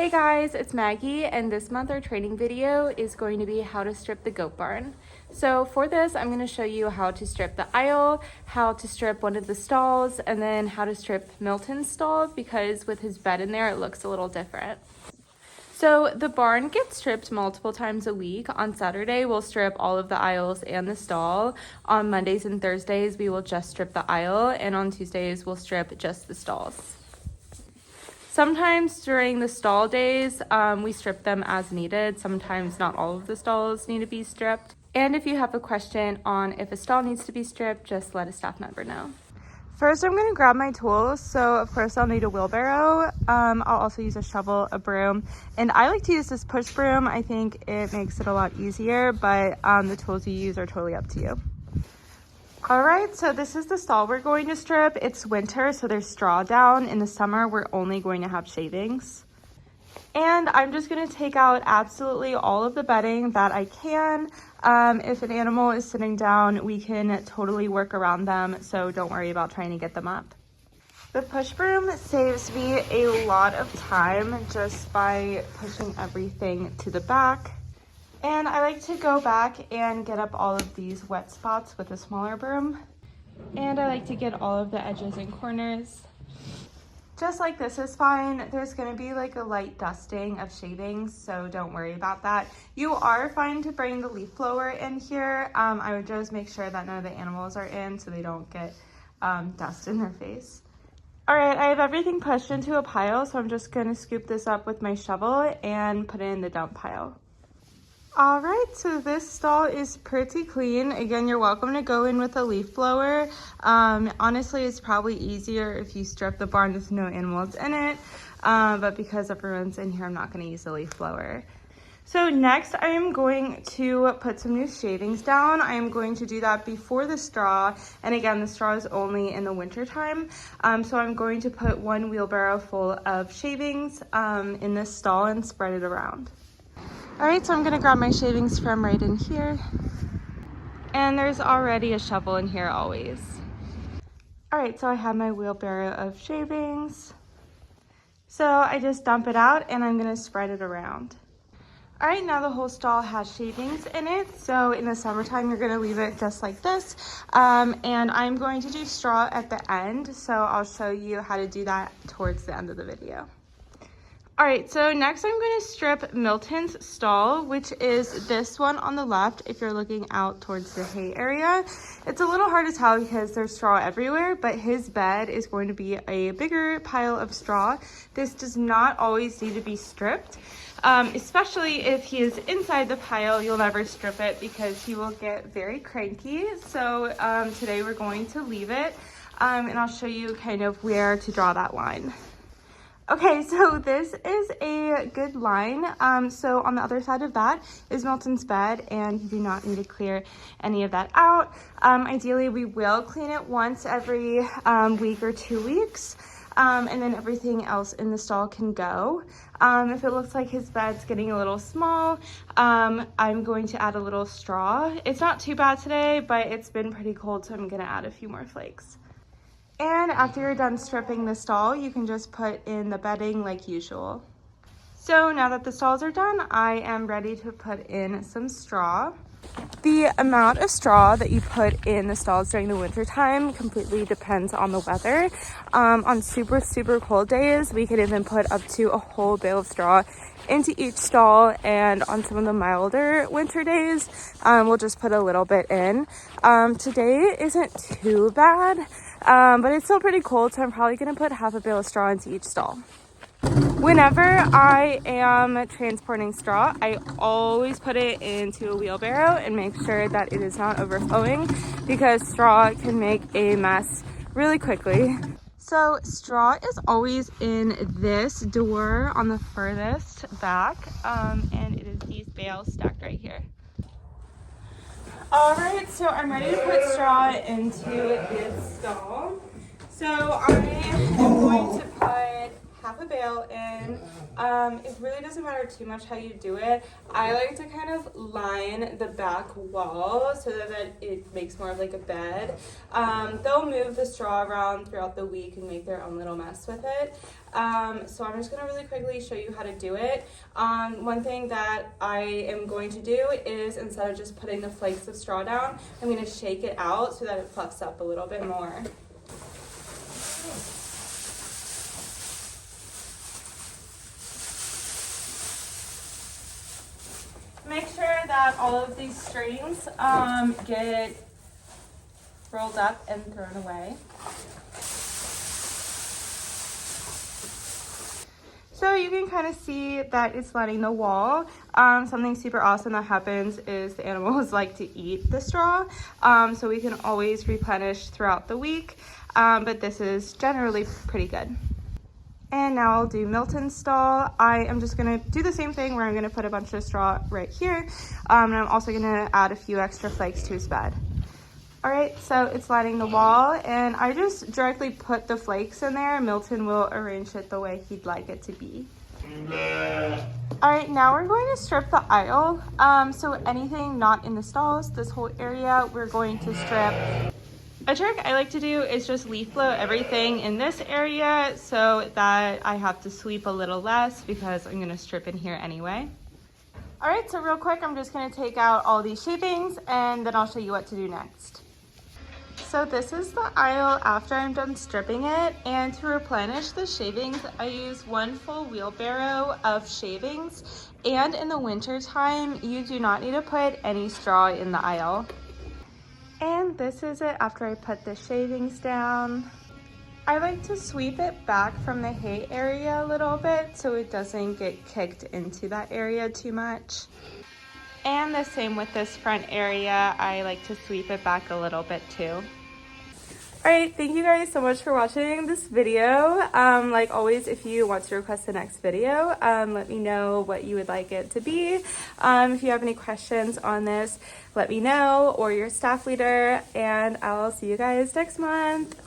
Hey guys, it's Maggie, and this month our training video is going to be how to strip the goat barn. So for this, I'm going to show you how to strip the aisle, how to strip one of the stalls, and then how to strip Milton's stall because with his bed in there, it looks a little different. So the barn gets stripped multiple times a week. On Saturday, we'll strip all of the aisles and the stall. On Mondays and Thursdays, we will just strip the aisle, and on Tuesdays, we'll strip just the stalls. Sometimes during the stall days, we strip them as needed. Sometimes not all of the stalls need to be stripped. And if you have a question on if a stall needs to be stripped, just let a staff member know. First, I'm gonna grab my tools. So of course I'll need a wheelbarrow. I'll also use a shovel, a broom, and I like to use this push broom. I think it makes it a lot easier, but the tools you use are totally up to you. All right, so this is the stall we're going to strip. It's winter, so there's straw down. In the summer, we're only going to have shavings. And I'm just gonna take out absolutely all of the bedding that I can. If an animal is sitting down, we can totally work around them, so don't worry about trying to get them up. The push broom saves me a lot of time just by pushing everything to the back. And I like to go back and get up all of these wet spots with a smaller broom. And I like to get all of the edges and corners. Just like this is fine. There's gonna be like a light dusting of shavings, so don't worry about that. You are fine to bring the leaf blower in here. I would just make sure that none of the animals are in so they don't get dust in their face. All right, I have everything pushed into a pile, so I'm just gonna scoop this up with my shovel and put it in the dump pile. All right, so this stall is pretty clean. Again, you're welcome to go in with a leaf blower. Honestly, it's probably easier if you strip the barn with no animals in it, but because everyone's in here, I'm not gonna use a leaf blower. So next, I am going to put some new shavings down. I am going to do that before the straw, and again, the straw is only in the winter time. So I'm going to put one wheelbarrow full of shavings in this stall and spread it around. All right, so I'm gonna grab my shavings from right in here. And there's already a shovel in here always. All right, so I have my wheelbarrow of shavings. So I just dump it out and I'm gonna spread it around. All right, now the whole stall has shavings in it. So in the summertime, you're gonna leave it just like this. And I'm going to do straw at the end. So I'll show you how to do that towards the end of the video. All right, so next I'm going to strip Milton's stall, which is this one on the left if you're looking out towards the hay area. It's a little hard to tell because there's straw everywhere, but his bed is going to be a bigger pile of straw. This does not always need to be stripped, especially if he is inside the pile. You'll never strip it because he will get very cranky. So today we're going to leave it, and I'll show you kind of where to draw that line. Okay, so this is a good line. So on the other side of that is Milton's bed, and you do not need to clear any of that out. Ideally, we will clean it once every week or 2 weeks, and then everything else in the stall can go. If it looks like his bed's getting a little small, I'm going to add a little straw. It's not too bad today, but it's been pretty cold, so I'm gonna add a few more flakes. And after you're done stripping the stall, you can just put in the bedding like usual. So now that the stalls are done, I am ready to put in some straw. The amount of straw that you put in the stalls during the winter time completely depends on the weather. On super, super cold days, we could even put up to a whole bale of straw into each stall, and on some of the milder winter days, we'll just put a little bit in. Today isn't too bad, but it's still pretty cold, so I'm probably gonna put half a bale of straw into each stall. Whenever I am transporting straw, I always put it into a wheelbarrow and make sure that it is not overflowing because straw can make a mess really quickly. So straw is always in this door on the furthest back, and it is these bales stacked right here. All right, so I'm ready to put straw into this stall. So I am going to put half a bale in. It really doesn't matter too much how you do it. I like to kind of line the back wall so that it makes more of like a bed. They'll move the straw around throughout the week and make their own little mess with it. So I'm just gonna really quickly show you how to do it. One thing that I am going to do is, instead of just putting the flakes of straw down, I'm gonna shake it out so that it fluffs up a little bit more. Make sure that all of these strings get rolled up and thrown away. So you can kind of see that it's lining the wall. Something super awesome that happens is the animals like to eat the straw. So we can always replenish throughout the week, but this is generally pretty good. And now I'll do Milton's stall. I am just gonna do the same thing where I'm gonna put a bunch of straw right here. And I'm also gonna add a few extra flakes to his bed. All right, so it's lining the wall, and I just directly put the flakes in there. Milton will arrange it the way he'd like it to be. All right, now we're going to strip the aisle. So anything not in the stalls, this whole area, we're going to strip. A trick I like to do is just leaf blow everything in this area so that I have to sweep a little less because I'm gonna strip in here anyway. All right, so real quick, I'm just gonna take out all these shavings and then I'll show you what to do next. So this is the aisle after I'm done stripping it, and to replenish the shavings, I use one full wheelbarrow of shavings, and in the winter time, you do not need to put any straw in the aisle. And this is it after I put the shavings down. I like to sweep it back from the hay area a little bit so it doesn't get kicked into that area too much. And the same with this front area, I like to sweep it back a little bit too. All right, thank you guys so much for watching this video. Like always, if you want to request the next video, let me know what you would like it to be. If you have any questions on this, let me know, or your staff leader, and I'll see you guys next month.